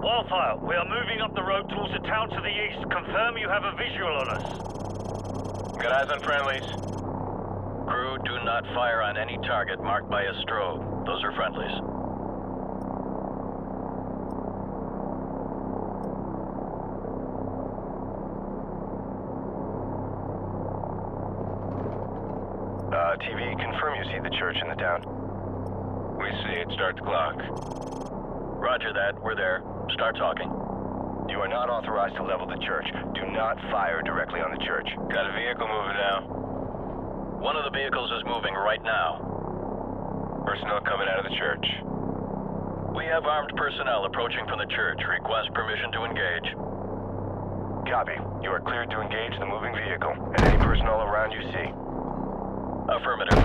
Wildfire, we are moving up the road towards a town to the east. Confirm you have a visual on us. Got eyes on friendlies. Crew, do not fire on any target marked by a strobe. Those are friendlies. TV, confirm you see the church in the town. We see it. Start the clock. Roger that. We're there. Start talking. You are not authorized to level the church. Do not fire directly on the church. Got a vehicle moving now. One of the vehicles is moving right now. Personnel coming out of the church. We have armed personnel approaching from the church. Request permission to engage. Copy. You are cleared to engage the moving vehicle and any personnel around you see. Affirmative.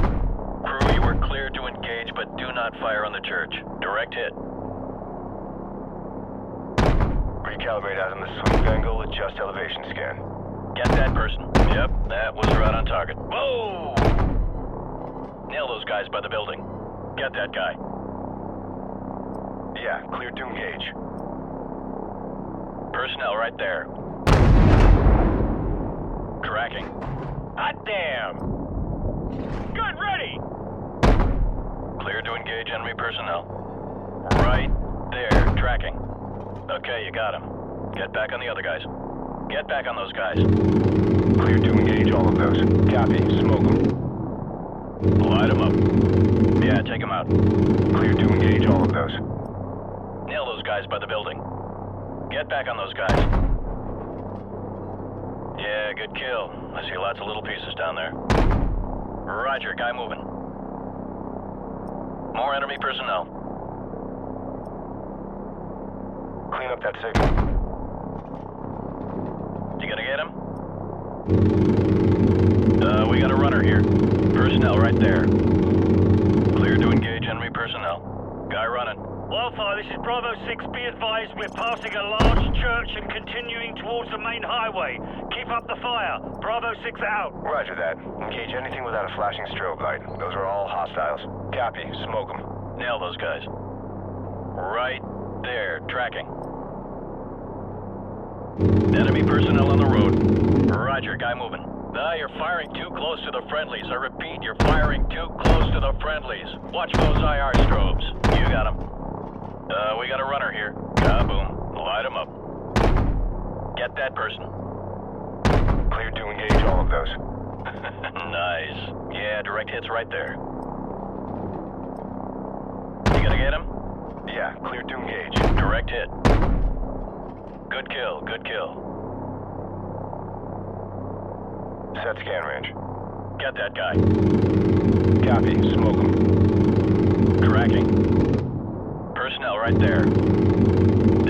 Crew, you are cleared to engage, but do not fire on the church. Direct hit. Recalibrate out on the sweep angle, adjust elevation scan. Get that person. Yep, that was right on target. Whoa! Nail those guys by the building. Get that guy. Yeah, cleared to engage. Personnel right there. Tracking. Hot damn! Good, ready! Clear to engage enemy personnel. Right there, tracking. Okay, you got him. Get back on the other guys. Get back on those guys. Clear to engage all of those. Copy, smoke them. Light them up. Yeah, take them out. Clear to engage all of those. Nail those guys by the building. Get back on those guys. Yeah, good kill. I see lots of little pieces down there. Roger, guy moving. More enemy personnel. Clean up that signal. You gonna get him? We got a runner here. Personnel right there. Clear to engage enemy personnel. Guy running. Wildfire, this is Bravo 6. Be advised, we're passing a large church and continuing towards the main highway. Keep up the fire. Bravo 6 out. Roger that. Engage anything without a flashing strobe light. Those are all hostiles. Copy, smoke them. Nail those guys. Right there, tracking. Enemy personnel on the road. Roger, guy moving. You're firing too close to the friendlies. I repeat, you're firing too close to the friendlies. Watch those IR strobes. You got them. We got a runner here. Kaboom. Light him up. Get that person. Clear to engage all of those. Nice. Yeah, direct hits right there. You gonna get him? Yeah, clear to engage. Direct hit. Good kill, good kill. Set scan range. Get that guy. Copy, smoke them. Tracking. Personnel right there.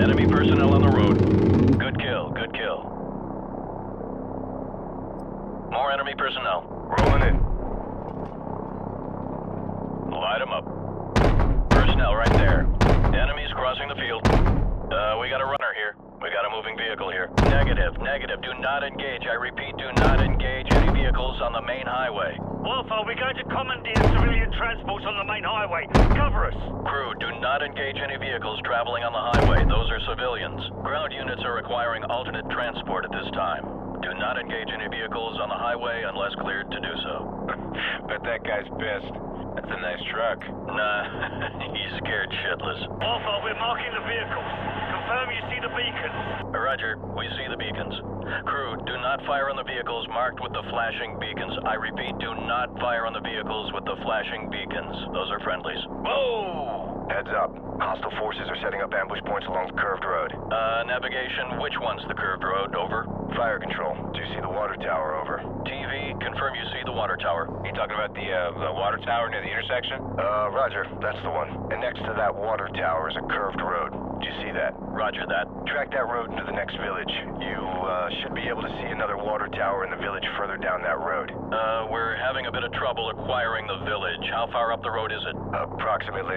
Enemy personnel on the road. Good kill, good kill. More enemy personnel. Rolling in. Light them up. Personnel right there. Enemies crossing the field. We got a runner here. We got a moving vehicle here. Negative, negative. Do not engage. I repeat, do not engage any vehicles on the main highway. Wildfire, we're going to commandeer civilian transports on the main highway. Cover us. Crew, do not engage any vehicles traveling on the highway. Those are civilians. Ground units are requiring alternate transport at this time. Do not engage any vehicles on the highway unless cleared to do so. Bet that guy's pissed. That's a nice truck. Nah, he's scared shitless. Wildfire, we're marking the vehicles. Confirm you see the beacons. Roger, we see the beacons. Crew, do not fire on the vehicles marked with the flashing beacons. I repeat, do not fire on the vehicles with the flashing beacons. Those are friendlies. Whoa! Heads up. Hostile forces are setting up ambush points along the curved road. Navigation, which one's the curved road? Over. Fire control. Do you see the water tower? Over. TV, confirm you see the water tower. You talking about the water tower near the intersection? Roger. That's the one. And next to that water tower is a curved road. Do you see that? Roger that. Track that road into the next village. You should be able to see another water tower in the village further down that road. We're having a bit of trouble acquiring the village. How far up the road is it? Approximately,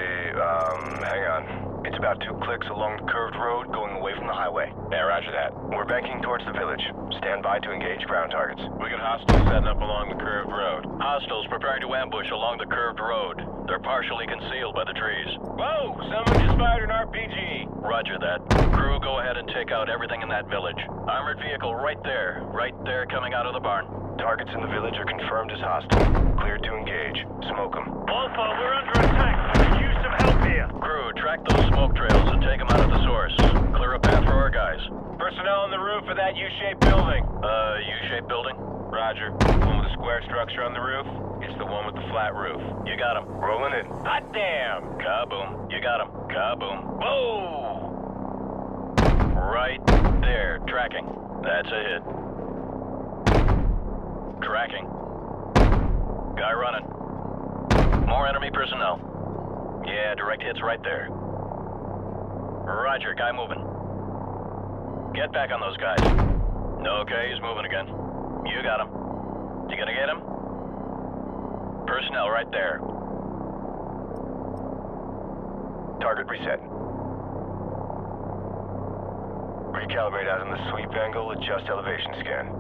hang on. It's about 2 clicks along the curved road going away from the highway. Yeah, roger that. We're banking towards the village. Stand by to engage ground targets. We got hostiles setting up along the curved road. Hostiles preparing to ambush along the curved road. They're partially concealed by the trees. Whoa! Someone just fired an RPG. Roger that. Crew, go ahead and take out everything in that village. Armored vehicle right there coming out of the barn. Targets in the village are confirmed as hostile. Cleared to engage. Smoke them. Alpha, we're under attack. We could use some help here. Crew, track those smoke trails and take them out of the source. Clear a path for our guys. Personnel on the roof of that U-shaped building. U-shaped building? Roger. One with a square structure on the roof. It's the one with the flat roof. You got him. Rolling in. Hot damn! Kaboom. You got him. Kaboom. Whoa! Right there. Tracking. That's a hit. Tracking. Guy running. More enemy personnel. Yeah, direct hits right there. Roger, guy moving. Get back on those guys. Okay, he's moving again. You got him. You gonna get him? Personnel right there. Target reset. Recalibrate out on the sweep angle, adjust elevation scan.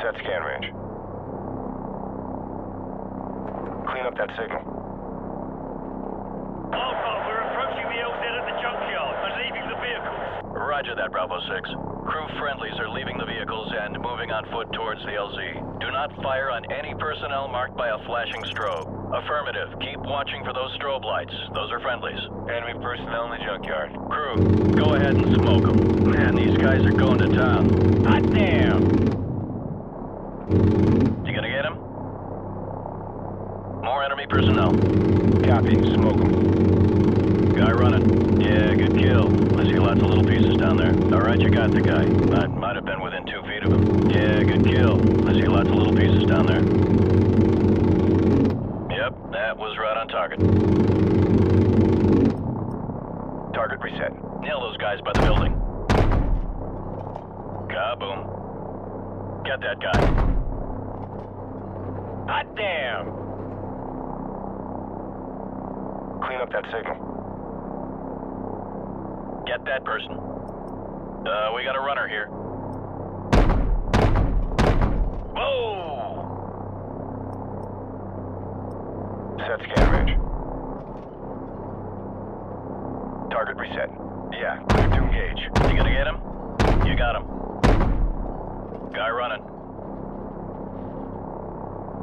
Set scan range. Clean up that signal. Alpha, we're approaching the LZ at the junkyard and leaving the vehicles. Roger that, Bravo 6. Crew friendlies are leaving the vehicles and moving on foot towards the LZ. Do not fire on any personnel marked by a flashing strobe. Affirmative. Keep watching for those strobe lights. Those are friendlies. Enemy personnel in the junkyard. Crew, go ahead and smoke them. Man, these guys are going to town. Hot damn! You gonna get him? More enemy personnel. Copy. Smoke them. Guy running. Yeah, good kill. I see lots of little pieces down there. Alright, you got the guy. I might have been within 2 feet of him. Yeah, good kill. I see lots of little pieces down there. Yep, that was right on target. Target reset. Nail those guys by the building. Kaboom. Get that guy. Hot damn! Clean up that signal. Get that person. We got a runner here. Whoa! Set scan range. Target reset. Yeah, clear to engage. You gonna get him? You got him. Guy running.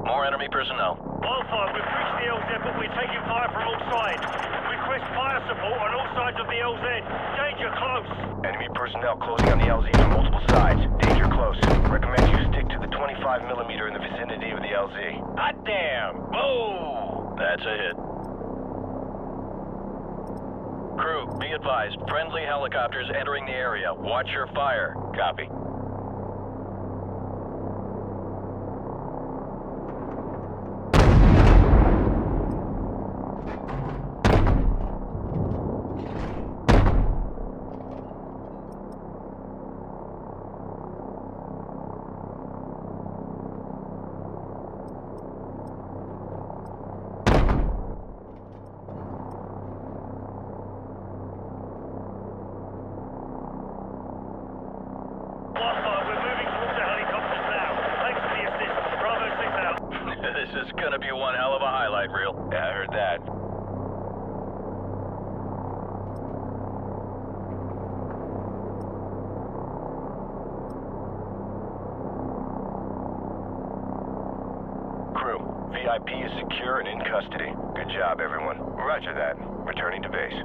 More enemy personnel. Alpha, we've reached the LZ, but we're taking fire from all sides. Request fire support on all sides of the LZ. Danger close. Enemy personnel closing on the LZ from multiple sides. Danger close. Recommend you stick to the 25mm in the vicinity of the LZ. Hot damn! Whoa! That's a hit. Crew, be advised. Friendly helicopters entering the area. Watch your fire. Copy. This is gonna be one hell of a highlight reel. Yeah, I heard that. Crew, VIP is secure and in custody. Good job, everyone. Roger that. Returning to base.